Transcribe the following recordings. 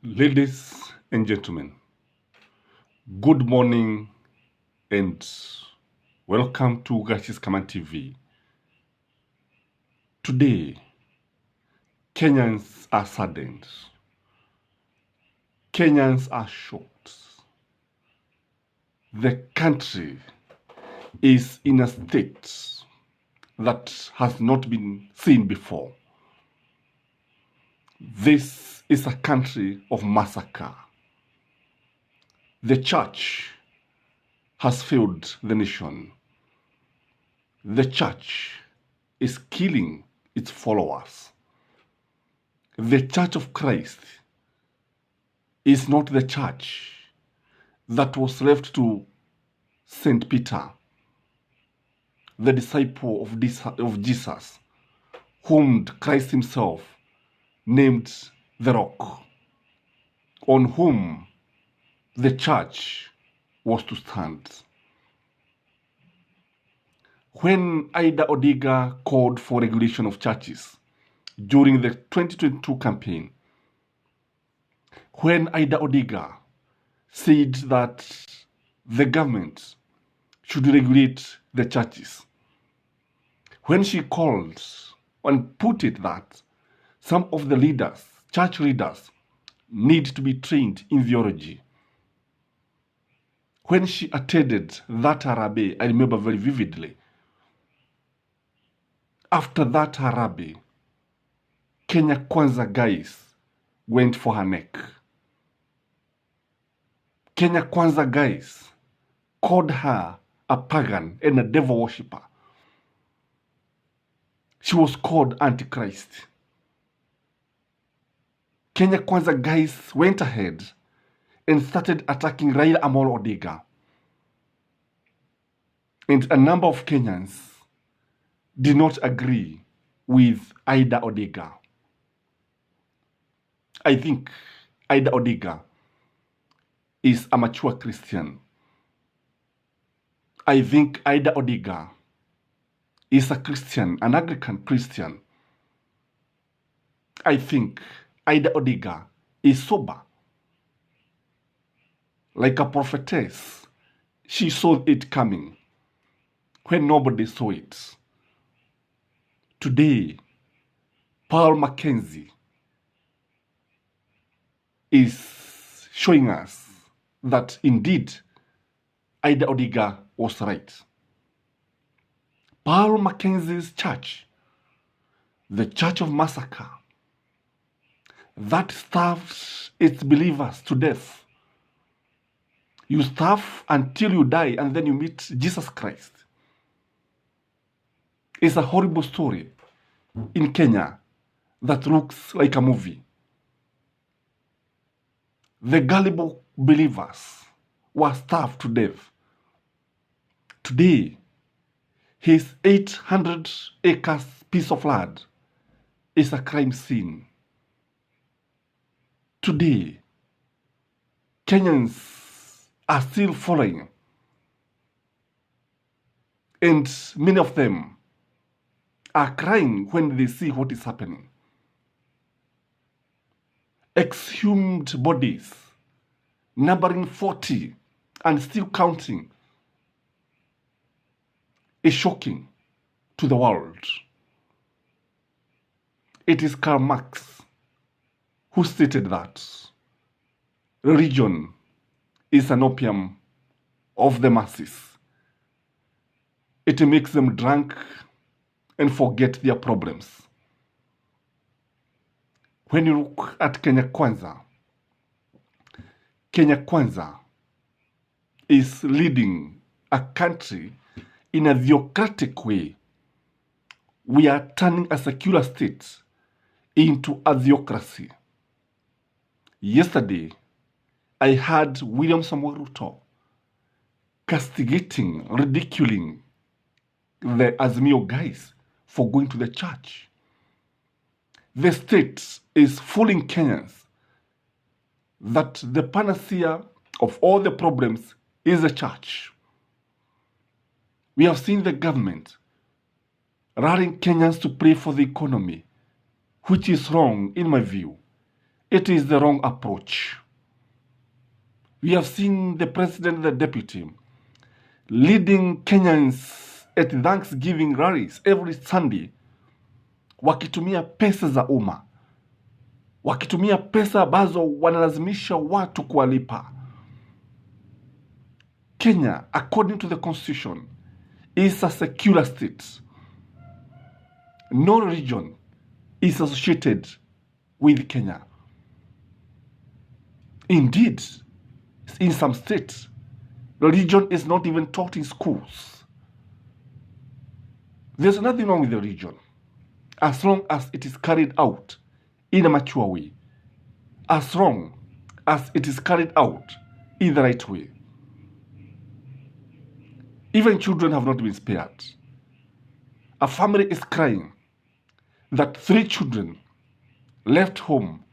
Ladies and gentlemen, good morning and welcome to Gashis Command TV. Today, Kenyans are saddened. Kenyans are shocked. The country is in a state that has not been seen before. This is a country of massacre. The church has failed the nation. The church is killing its followers. The Church of Christ is not the church that was left to St. Peter, the disciple of Jesus, whom Christ himself named the rock, on whom the church was to stand. When Ida Odiga called for regulation of churches during the 2022 campaign, when Ida Odiga said that the government should regulate the churches, when she called and put it that some of the leaders, church leaders, need to be trained in theology, when she attended that Harabe, I remember very vividly, after that Harabe, Kenya Kwanza guys went for her neck. Kenya Kwanza guys called her a pagan and a devil worshipper. She was called Antichrist. Kenya Kwanza guys went ahead and started attacking Raila Amolo Odinga. And a number of Kenyans did not agree with Ida Odinga. I think Ida Odinga is a mature Christian. I think Ida Odinga is a Christian, an Anglican Christian. I think Ida Odinga is sober. Like a prophetess, she saw it coming when nobody saw it. Today, Paul Mackenzie is showing us that indeed Ida Odinga was right. Paul Mackenzie's church, the Church of Massacre, that starves its believers to death. You starve until you die and then you meet Jesus Christ. It's a horrible story in Kenya that looks like a movie. The gullible believers were starved to death. Today, his 800 acres piece of land is a crime scene. Today, Kenyans are still following, and many of them are crying when they see what is happening. Exhumed bodies, numbering 40 and still counting, is shocking to the world. It is Karl Marx who stated that religion is an opium of the masses. It makes them drunk and forget their problems. When you look at Kenya Kwanza is leading a country in a theocratic way. We are turning a secular state into a theocracy. Yesterday, I heard William Samoei Ruto castigating, ridiculing the Azimio guys for going to the church. The state is fooling Kenyans that the panacea of all the problems is the church. We have seen the government rallying Kenyans to pray for the economy, which is wrong in my view. it is the wrong approach. We have seen the president, the deputy, leading Kenyans at Thanksgiving rallies every Sunday, wakitumia pesa za umma, wakitumia pesa ambazo wanalazimisha watu kuwalipa. Kenya, according to the constitution, is a secular state. No religion is associated with Kenya. Indeed, in some states, religion is not even taught in schools. There's nothing wrong with the religion as long as it is carried out in a mature way, as long as it is carried out in the right way. Even children have not been spared. A family is crying that 3 children left home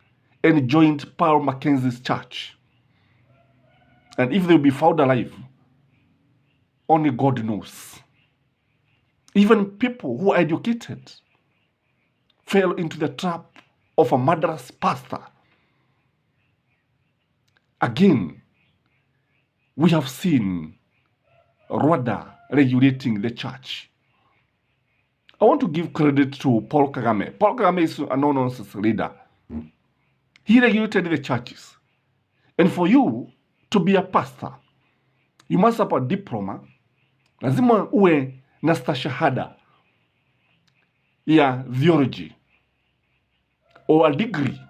and joined Paul Mackenzie's church. And if they'll be found alive, only God knows. Even people who are educated fell into the trap of a murderous pastor. Again, we have seen Rwanda regulating the church. I want to give credit to Paul Kagame. Paul Kagame is a no-nonsense leader. He regulated the churches. And for you to be a pastor, you must have a diploma. Lazima uwe na stashahada ya theology or a degree.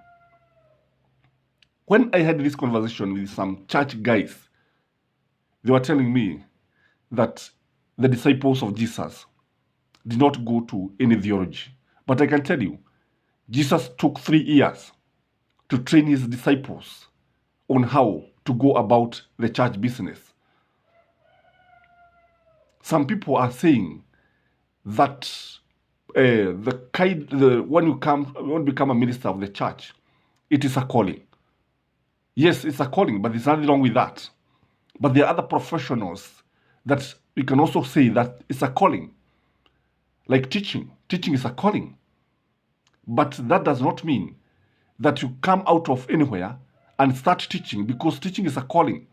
When I had this conversation with some church guys, they were telling me that the disciples of Jesus did not go to any theology. But I can tell you, Jesus took 3 years to train his disciples on how to go about the church business. Some people are saying that when you become a minister of the church, it is a calling. Yes, it's a calling, but there's nothing wrong with that. But there are other professionals that we can also say that it's a calling. Like teaching. Teaching is a calling. But that does not mean that you come out of anywhere and start teaching, because teaching is a calling.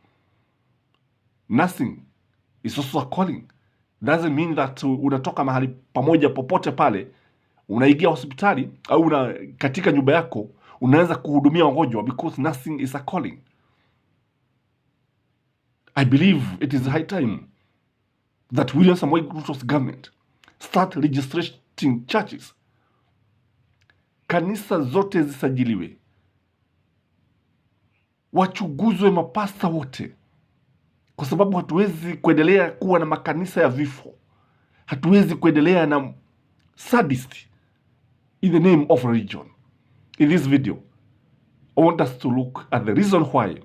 Nursing is also a calling. Doesn't mean that unatoka mahali pamoja popote pale, unaingia hospitali au katika nyumba yako unaanza kuhudumia wagonjwa, because nursing is a calling. I believe it is high time that William Samoei Ruto's government start registering churches. Kanisa zote zisajiliwe, wachuguzwe mapasta wote, kwa sababu hatuwezi kuendelea kuwa na makanisa ya vifo. Hatuwezi kuendelea na sadist in the name of religion. In this video, I want us to look at the reason why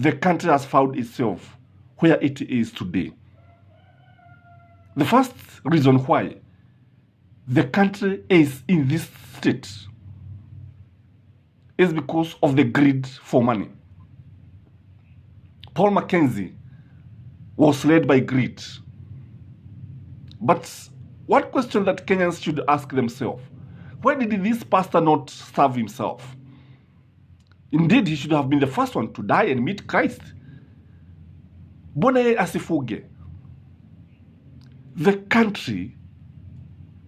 the country has found itself where it is today. The first reason why the country is in this state is because of the greed for money. Paul Mackenzie was led by greed. But one question that Kenyans should ask themselves, why did this pastor not serve himself? Indeed, he should have been the first one to die and meet Christ. Mbona yeye asifuge? The country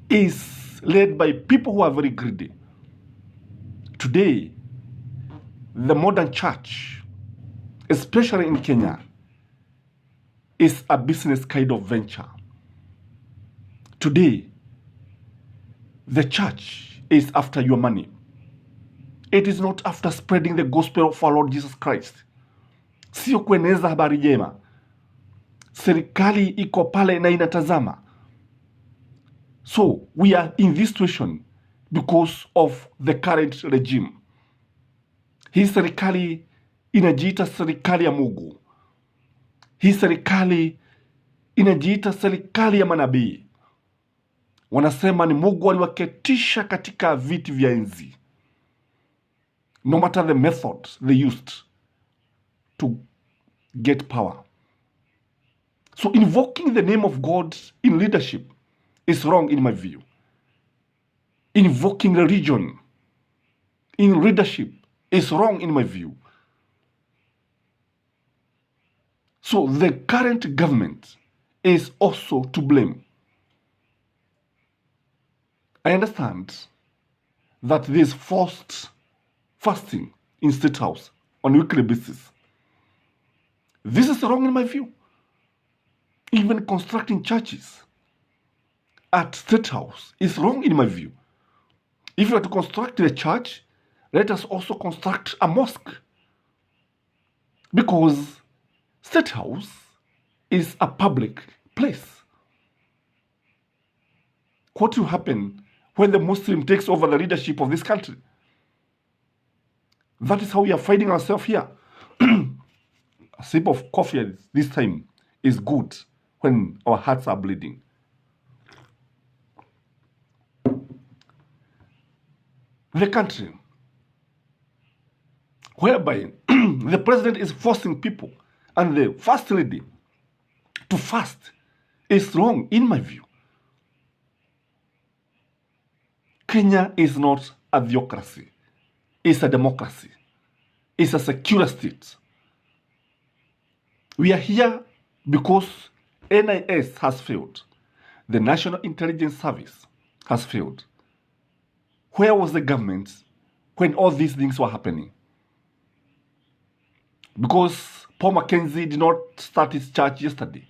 is led by people who are very greedy. Today, the modern church, especially in Kenya, is a business kind of venture. Today, the church is after your money. It is not after spreading the gospel of our Lord Jesus Christ. Sio kueneza habari njema. Serikali iko pale na inatazama. So, we are in this situation because of the current regime. Hii serikali inajiita serikali ya Mungu. Hii serikali inajiita serikali ya manabii. Wanasema ni Mungu aliwaketisha katika viti vya enzi. No matter the methods they used to get power. So invoking the name of God in leadership is wrong in my view. Invoking religion in leadership is wrong in my view. So the current government is also to blame. I understand that there is forced fasting in State House on a weekly basis. This is wrong in my view. Even constructing churches at State House is wrong in my view. If you are to construct a church, let us also construct a mosque. Because State House is a public place. What will happen when the Muslim takes over the leadership of this country? That is how we are finding ourselves here. A sip of coffee at this time is good when our hearts are bleeding. The country whereby the president is forcing people and the first lady to fast is wrong in my view. Kenya is not a theocracy. It's a democracy. It's a secure state. We are here because NIS has failed. The National Intelligence Service has failed. Where was the government when all these things were happening? Because Paul Mackenzie did not start his church yesterday.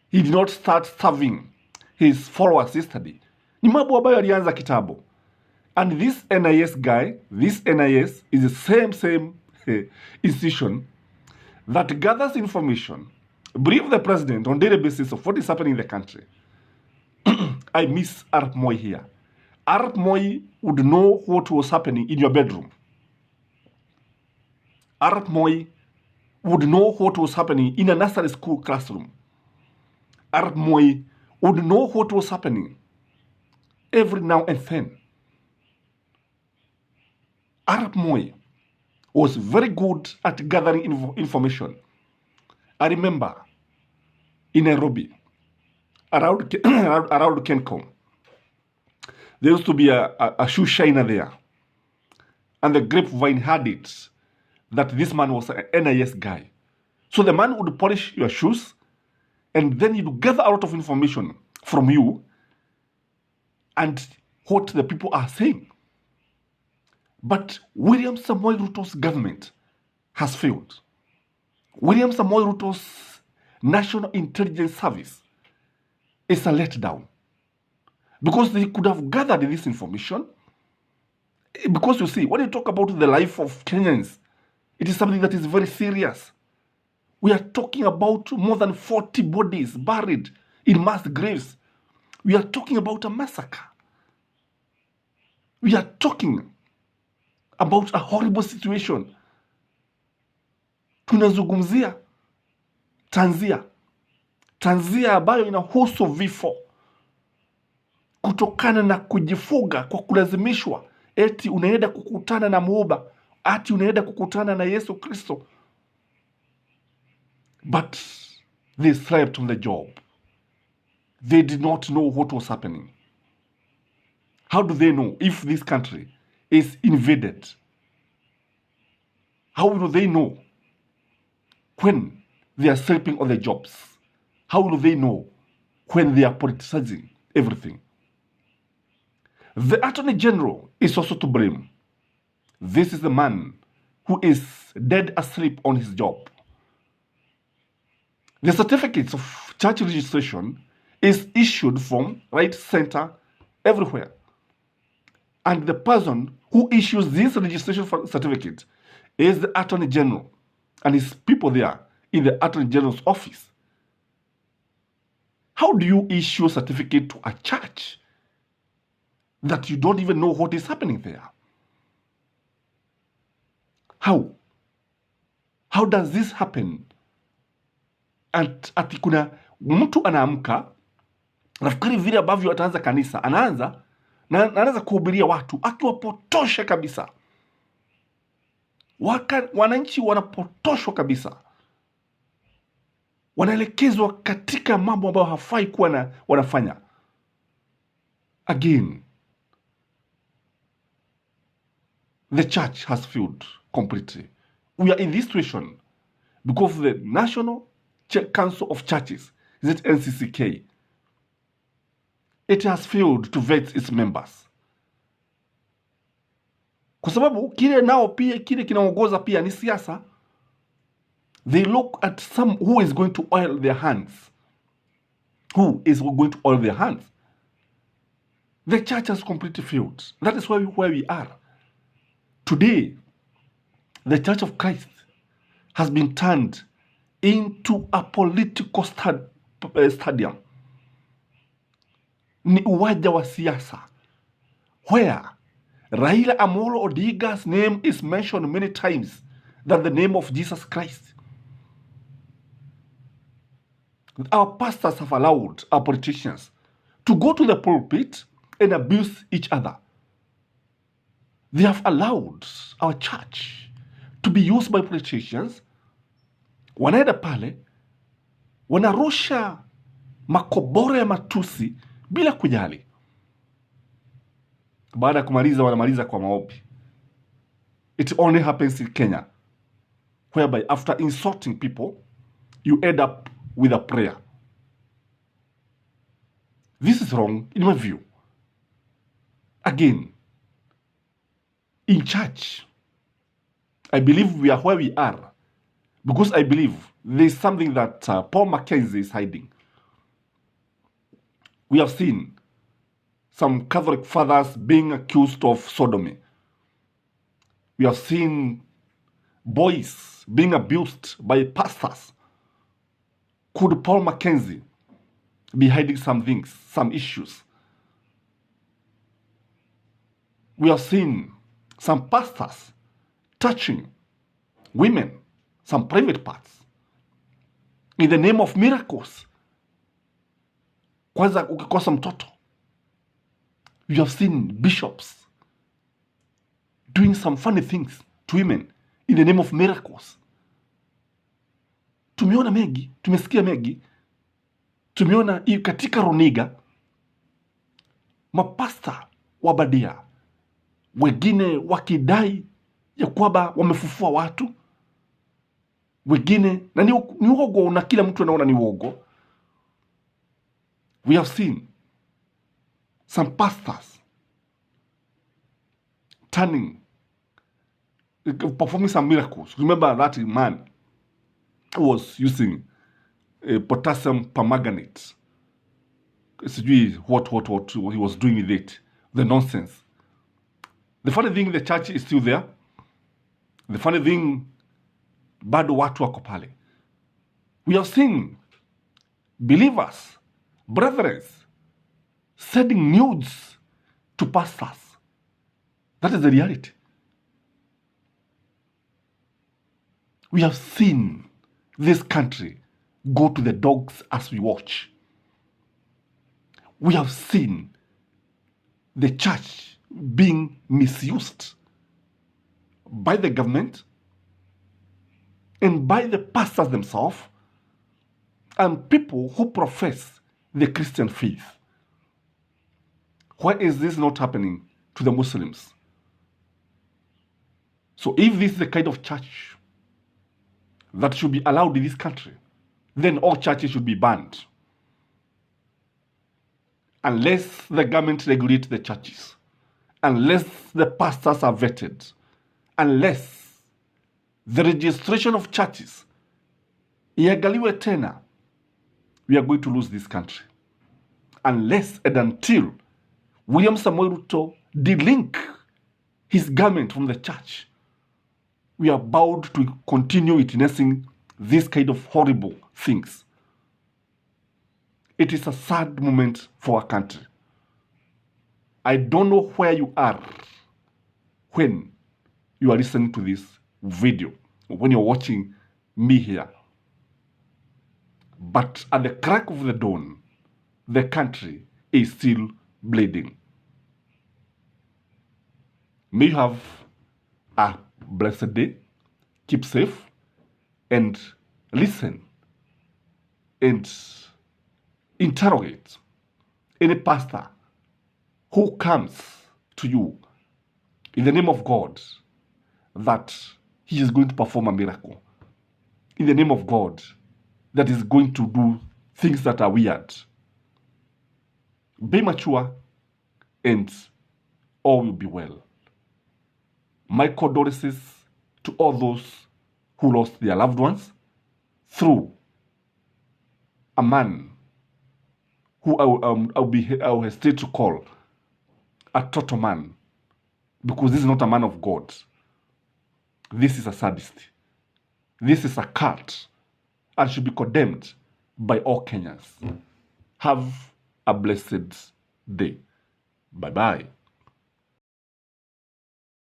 He did not start serving his followers yesterday. Ni mambo ambayo alianza kitambo. And this NIS guy, this NIS is the same institution that gathers information, brief the president on daily basis of what is happening in the country. I miss Arap Moi here. Arap Moi would know what was happening in your bedroom. Arap Moi would know what was happening in a nursery school classroom. Arap Moi would know what was happening every now and then. Arap Moi was very good at gathering information. I remember in Nairobi, around Kencom, there used to be a shoe shiner there. And the grapevine had it that this man was an NIS guy. So the man would polish your shoes and then he'd gather a lot of information from you and what the people are saying. But William Samoei Ruto's government has failed. William Samoei Ruto's National Intelligence Service is a letdown. Because they could have gathered this information. Because you see, when you talk about the life of Kenyans, it is something that is very serious. We are talking about more than 40 bodies buried in mass graves. We are talking about a massacre. We are talking about a horrible situation. Tunazungumzia tanzia ambayo inahusu vifo kutokana na kujifuga kwa kulazimishwa, eti unaenda kukutana na Muumba, ati unaenda kukutana na Yesu Kristo. But they slept on the job. They did not know what was happening. How do they know if this country is invaded? How do they know when they are sleeping on the jobs? How do they know when they are politicizing everything? The Attorney General is also to blame. This is the man who is dead asleep on his job. The certificates of church registration is issued from right center everywhere. And the person who issues this registration certificate is the Attorney General and his people there in the Attorney General's office. How do you issue a certificate to a church that you don't even know what is happening there? How? How does this happen? Ati kuna mtu anaamka, nafikiri vile ambavyo ataanza kanisa, anaanza kuhubiria watu akiwapotosha kabisa. Wananchi wanapotoshwa kabisa, wanaelekezwa katika mambo ambayo hafai kuwa wanafanya. Again, the church has failed completely. We are in this situation because the National Council of Churches, is it NCCK, it has failed to vet its members, kwa sababu kile nao pia kile kinaongoza pia ni siasa. They look at some who is going to oil their hands. Who is going to oil their hands? The church has completely failed. That is where we are. Today, the Church of Christ has been turned into a political stadium. Ni uwanja wa siasa, where Raila Amolo Odinga's name is mentioned many times than the name of Jesus Christ. Our pastors have allowed our politicians to go to the pulpit and abuse each other. They have allowed our church to be used by politicians. Wanaenda pale wanarusha makobora ya matusi bila kujali. Baada ya kumaliza wanamaliza kwa maombi. It only happens in Kenya, whereby after insulting people, you end up with a prayer. This is wrong in my view. Again, in church, I believe we are where we are because I believe there is something that Paul Mackenzie is hiding. We have seen some Catholic fathers being accused of sodomy. We have seen boys being abused by pastors. Could Paul Mackenzie be hiding some things, some issues? We have seen some pastors touching women, some private parts, in the name of miracles. Kwanza ukikosa mtoto. We have seen bishops doing some funny things to women in the name of miracles. Tumeona mengi, tumesikia mengi, tumeona katika runiga mapasta wabadia, wengine wakidai ya kwamba wamefufua watu, wengine na ni uongo, na kila mtu anaona ni uongo. We have seen some pastors performing some miracles. Remember that man who was using potassium permanganate. What he was doing with it. The nonsense. The funny thing, the church is still there. The funny thing, bado watu wako pale. We have seen believers, brethren, sending nudes to pastors. That is the reality. We have seen this country go to the dogs as we watch. We have seen the church being misused by the government and by the pastors themselves and people who profess the Christian faith. Why is this not happening to the Muslims? So if this is the kind of church that should be allowed in this country, then all churches should be banned. Unless the government regulates the churches, unless the pastors are vetted, unless the registration of churches iangaliwe tena, we are going to lose this country. Unless and until William Samoei Ruto delink his garment from the church, we are bound to continue witnessing this kind of horrible things. It is a sad moment for our country. I don't know where you are when you are listening to this video, when you're watching me here. But at the crack of the dawn, the country is still bleeding. May you have a blessed day. Keep safe and listen and interrogate any pastor who comes to you in the name of God that he is going to perform a miracle in the name of God that is going to do things that are weird. Be mature and all will be well. My condolences to all those who lost their loved ones through a man who I'll hesitate to call a total man, because this is not a man of God. This is a sadist. This is a cult and should be condemned by all Kenyans. Have a blessed day. Bye-bye.